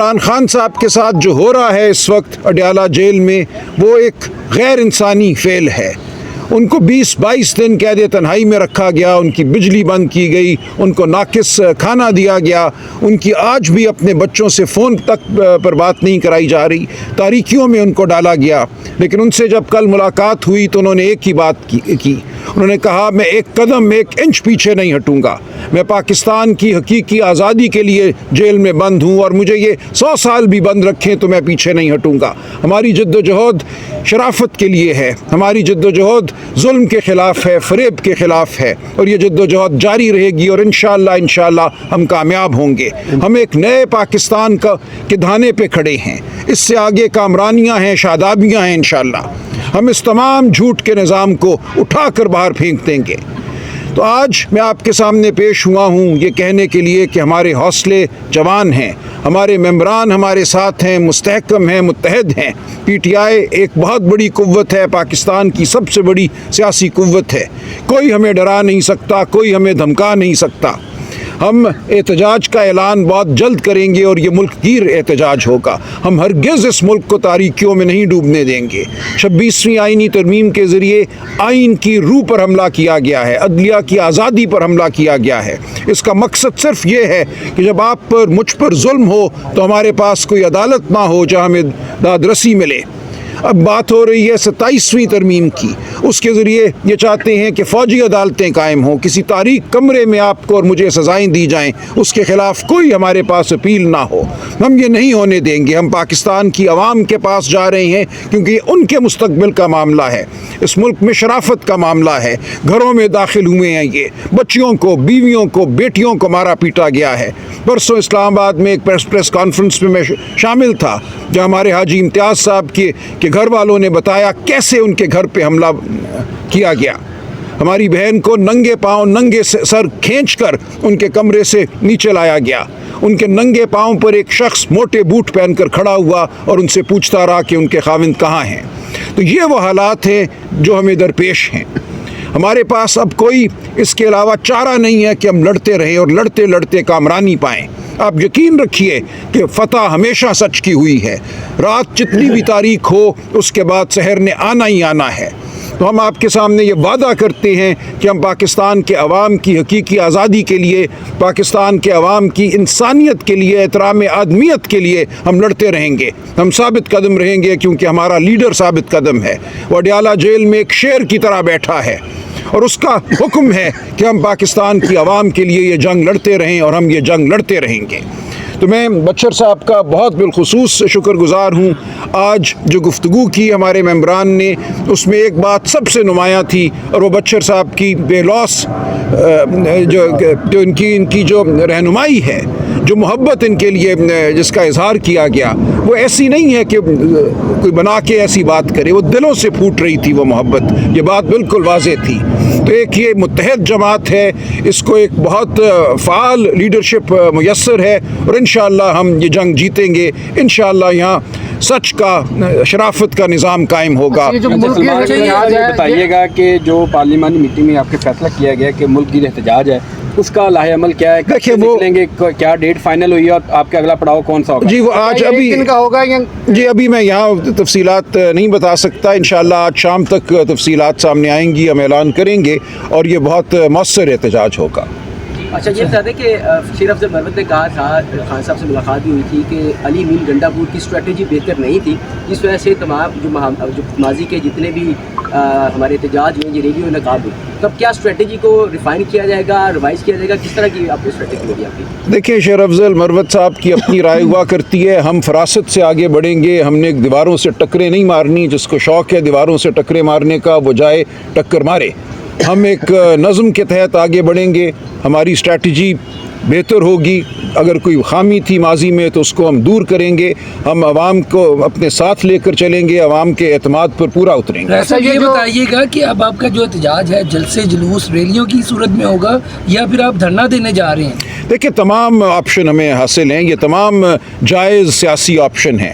عمران خان صاحب کے ساتھ جو ہو رہا ہے اس وقت اڈیالہ جیل میں وہ ایک غیر انسانی فعل ہے۔ ان کو 20-22 دن قید تنہائی میں رکھا گیا، ان کی بجلی بند کی گئی، ان کو ناقص کھانا دیا گیا، ان کی آج بھی اپنے بچوں سے فون تک پر بات نہیں کرائی جا رہی، تاریکیوں میں ان کو ڈالا گیا۔ لیکن ان سے جب کل ملاقات ہوئی تو انہوں نے ایک ہی بات کی، انہوں نے کہا میں ایک قدم 1 انچ پیچھے نہیں ہٹوں گا، میں پاکستان کی حقیقی آزادی کے لیے جیل میں بند ہوں، اور مجھے یہ 100 سال بھی بند رکھیں تو میں پیچھے نہیں ہٹوں گا۔ ہماری جد و جہد شرافت کے لیے ہے، ہماری جد و جہد ظلم کے خلاف ہے، فریب کے خلاف ہے، اور یہ جد و جہد جاری رہے گی، اور انشاءاللہ ہم کامیاب ہوں گے۔ ہم ایک نئے پاکستان کے دھانے پہ کھڑے ہیں، اس سے آگے کامرانیاں ہیں، شادابیاں ہیں انشاءاللہ۔ ہم اس تمام جھوٹ کے نظام کو اٹھا کر باہر پھینک دیں گے۔ تو آج میں آپ کے سامنے پیش ہوا ہوں یہ کہنے کے لیے کہ ہمارے حوصلے جوان ہیں، ہمارے ممبران ہمارے ساتھ ہیں، مستحکم ہیں، متحد ہیں۔ پی ٹی آئی ایک بہت بڑی قوت ہے، پاکستان کی سب سے بڑی سیاسی قوت ہے، کوئی ہمیں ڈرا نہیں سکتا، کوئی ہمیں دھمکا نہیں سکتا۔ ہم احتجاج کا اعلان بہت جلد کریں گے اور یہ ملک گیر احتجاج ہوگا۔ ہم ہرگز اس ملک کو تاریکیوں میں نہیں ڈوبنے دیں گے۔ 26ویں آئینی ترمیم کے ذریعے آئین کی روح پر حملہ کیا گیا ہے، عدلیہ کی آزادی پر حملہ کیا گیا ہے۔ اس کا مقصد صرف یہ ہے کہ جب آپ پر مجھ پر ظلم ہو تو ہمارے پاس کوئی عدالت نہ ہو جہاں ہمیں دادرسی ملے۔ اب بات ہو رہی ہے 27ویں ترمیم کی، اس کے ذریعے یہ چاہتے ہیں کہ فوجی عدالتیں قائم ہوں، کسی تاریک کمرے میں آپ کو اور مجھے سزائیں دی جائیں، اس کے خلاف کوئی ہمارے پاس اپیل نہ ہو۔ ہم یہ نہیں ہونے دیں گے۔ ہم پاکستان کی عوام کے پاس جا رہے ہیں کیونکہ یہ ان کے مستقبل کا معاملہ ہے، اس ملک میں شرافت کا معاملہ ہے۔ گھروں میں داخل ہوئے ہیں، یہ بچیوں کو، بیویوں کو، بیٹیوں کو مارا پیٹا گیا ہے۔ پرسوں اسلام آباد میں ایک پریس کانفرنس میں شامل تھا جہاں ہمارے حاجی امتیاز صاحب کے گھر والوں نے بتایا کیسے ان کے گھر پہ حملہ کیا گیا۔ ہماری بہن کو ننگے پاؤں، ننگے سر کھینچ کر ان کے کمرے سے نیچے لایا گیا۔ ان کے ننگے پاؤں پر ایک شخص موٹے بوٹ پہن کر کھڑا ہوا اور ان سے پوچھتا رہا کہ ان کے خاوند کہاں ہیں۔ تو یہ وہ حالات ہیں جو ہمیں درپیش ہیں۔ ہمارے پاس اب کوئی اس کے علاوہ چارہ نہیں ہے کہ ہم لڑتے رہیں اور لڑتے لڑتے کامرانی پائیں۔ آپ یقین رکھیے کہ فتح ہمیشہ سچ کی ہوئی ہے۔ رات جتنی بھی تاریک ہو اس کے بعد سحر نے آنا ہی آنا ہے۔ تو ہم آپ کے سامنے یہ وعدہ کرتے ہیں کہ ہم پاکستان کے عوام کی حقیقی آزادی کے لیے، پاکستان کے عوام کی انسانیت کے لیے، احترام آدمیت کے لیے ہم لڑتے رہیں گے، ہم ثابت قدم رہیں گے، کیونکہ ہمارا لیڈر ثابت قدم ہے۔ وہ اڈیالہ جیل میں ایک شیر کی طرح بیٹھا ہے اور اس کا حکم ہے کہ ہم پاکستان کی عوام کے لیے یہ جنگ لڑتے رہیں، اور ہم یہ جنگ لڑتے رہیں گے۔ تو میں بچر صاحب کا بہت بالخصوص شکر گزار ہوں۔ آج جو گفتگو کی ہمارے ممبران نے، اس میں ایک بات سب سے نمایاں تھی، اور وہ بچر صاحب کی بے لوث جو ان کی جو رہنمائی ہے، جو محبت ان کے لیے جس کا اظہار کیا گیا، وہ ایسی نہیں ہے کہ کوئی بنا کے ایسی بات کرے، وہ دلوں سے پھوٹ رہی تھی وہ محبت، یہ بات بالکل واضح تھی۔ تو ایک یہ متحد جماعت ہے، اس کو ایک بہت فعال لیڈرشپ میسر ہے، اور انشاءاللہ ہم یہ جنگ جیتیں گے۔ انشاءاللہ یہاں سچ کا، شرافت کا نظام قائم ہوگا۔ بتائیے گا کہ جو پارلیمانی میٹنگ میں آپ کے فیصلہ کیا گیا کہ ملک گیر احتجاج ہے، اس کا لاہ عمل کیا ہے؟ دیکھیں وہ لیں گے، کیا ڈیٹ فائنل ہوئی ہے اور آپ کا اگلا پڑاؤ کون سا ہوگا؟ جی وہ آج ابھی کا ہوگا جی ابھی میں یہاں تفصیلات نہیں بتا سکتا۔ انشاءاللہ آج شام تک تفصیلات سامنے آئیں گی، ہم اعلان کریں گے، اور یہ بہت مؤثر احتجاج ہوگا۔ اچھا یہ بتا دیں کہ شیر افضل مروت نے کہا تھا، خان صاحب سے ملاقات بھی ہوئی تھی، کہ علی مین گنڈا پور کی اسٹریٹجی بہتر نہیں تھی، جس وجہ سے تمام جو ماضی کے جتنے بھی ہمارے احتجاج ہوئے، یہ ریلی و انعقاد ہوئی، تب کیا اسٹریٹجی کو ریفائن کیا جائے گا، ریوائز کیا جائے گا، کس طرح کی آپ کی اسٹریٹجی ہوگی آپ کی؟ دیکھیں شیر افضل مروت صاحب کی اپنی رائے ہوا کرتی ہے، ہم فراست سے آگے بڑھیں گے، ہم نے دیواروں سے ٹکریں نہیں مارنی۔ جس کو شوق ہے دیواروں سے ٹکریں مارنے کا وہ جائے ٹکر مارے۔ ہم ایک نظم کے تحت آگے بڑھیں گے، ہماری اسٹریٹجی بہتر ہوگی۔ اگر کوئی خامی تھی ماضی میں تو اس کو ہم دور کریں گے، ہم عوام کو اپنے ساتھ لے کر چلیں گے، عوام کے اعتماد پر پورا اتریں گے۔ ایسا یہ بتائیے گا کہ اب آپ کا جو احتجاج ہے جلسے جلوس ریلیوں کی صورت میں ہوگا یا پھر آپ دھرنا دینے جا رہے ہیں؟ دیکھیں تمام آپشن ہمیں حاصل ہیں، یہ تمام جائز سیاسی آپشن ہیں۔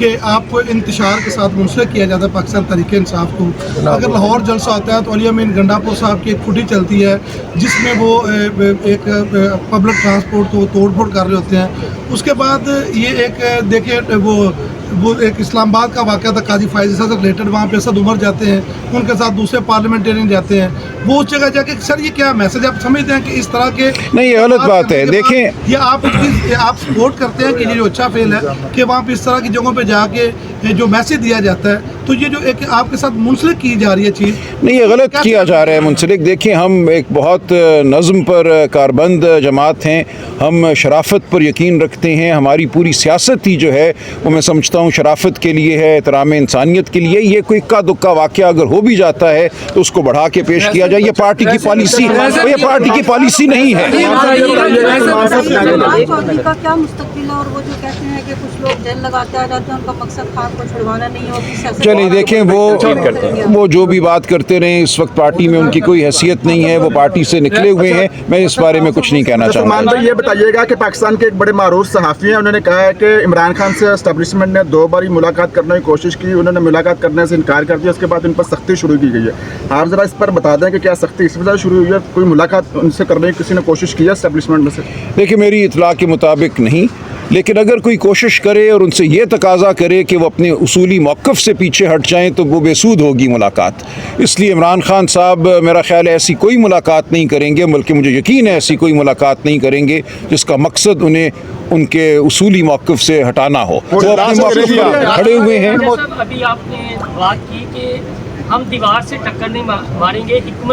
کہ آپ کو انتشار کے ساتھ منسلک کیا جاتا ہے پاکستان تحریک انصاف کو. اگر لاہور جلسہ ہوتا ہے تو علی امین گنڈاپور صاحب کی ایک چھٹی چلتی ہے جس میں وہ ایک پبلک ٹرانسپورٹ کو توڑ پھوڑ کر رہے ہوتے ہیں. اس کے بعد یہ ایک دیکھیں وہ ایک اسلام آباد کا واقعہ تھا قاضی فائز سے ریلیٹڈ, وہاں پہ اسد عمر جاتے ہیں, ان کے ساتھ دوسرے پارلیمنٹرین جاتے ہیں, وہ اس جگہ جا کے سر یہ کیا میسج آپ سمجھتے ہیں کہ اس طرح کے نہیں, یہ غلط بات ہے. دیکھیں یہ آپ سپورٹ کرتے ہیں کہ یہ جو اچھا فیل ہے کہ وہاں پہ اس طرح کی جگہوں پہ جا کے جو میسج دیا جاتا ہے, تو یہ جو ایک آپ کے ساتھ منسلک کی جا رہی ہے چیز, نہیں, یہ غلط کیا جا رہا ہے منسلک. دیکھیں ہم ایک بہت نظم پر کاربند جماعت ہیں, ہم شرافت پر یقین رکھتے ہیں. ہماری پوری سیاست ہی جو ہے وہ میں سمجھتا ہوں شرافت کے لیے ہے, احترام انسانیت کے لیے. یہ کوئی اکا دکا واقعہ اگر ہو بھی جاتا ہے تو اس کو بڑھا کے پیش کیا جائے. یہ پارٹی کی پالیسی, یہ پارٹی کی پالیسی نہیں ہے. چودھری کا کیا مستقبل ہے, اور وہ جو کہتے ہیں کہ کچھ لوگ جیل لگاتے آ جاتے ہیں, ان کا مقصد خاک کو چھڑوانا نہیں ہوتی. چلیں دیکھیں وہ جو بھی بات کرتے رہیں, اس وقت پارٹی میں ان کی کوئی حیثیت نہیں ہے, وہ پارٹی سے نکلے ہوئے ہیں. میں اس بارے میں کچھ نہیں کہنا چاہوں گا. یہ بتائیے گا کہ پاکستان کے ایک بڑے معروف صحافی ہیں, انہوں نے کہا ہے کہ عمران خان سے اسٹیبلشمنٹ نے 2 بار ملاقات کرنے کی کوشش کی, انہوں نے ملاقات کرنے سے انکار کر دیا, اس کے بعد ان پر سختی شروع کی گئی ہے. آپ ذرا اس پر بتا دیں کہ کیا سختی اس وجہ سے شروع ہوئی ہے, کوئی ملاقات ان سے کرنے کی کسی نے کوشش کی ہے اسٹیبلشمنٹ میں سے؟ دیکھیں میری اطلاع کے مطابق نہیں, لیکن اگر کوئی کوشش کرے اور ان سے یہ تقاضا کرے کہ وہ اپنے اصولی موقف سے پیچھے ہٹ جائیں تو وہ بے سود ہوگی ملاقات. اس لیے عمران خان صاحب میرا خیال ہے ایسی کوئی ملاقات نہیں کریں گے, بلکہ مجھے یقین ہے ایسی کوئی ملاقات نہیں کریں گے جس کا مقصد انہیں ان کے اصولی موقف سے ہٹانا ہو. وہ اپنے موقف پر کھڑے ہوئے ہیں. ابھی آپ نے بات کی کہ ہم دیوار سے ٹکر نہیں ماریں گے, حکومت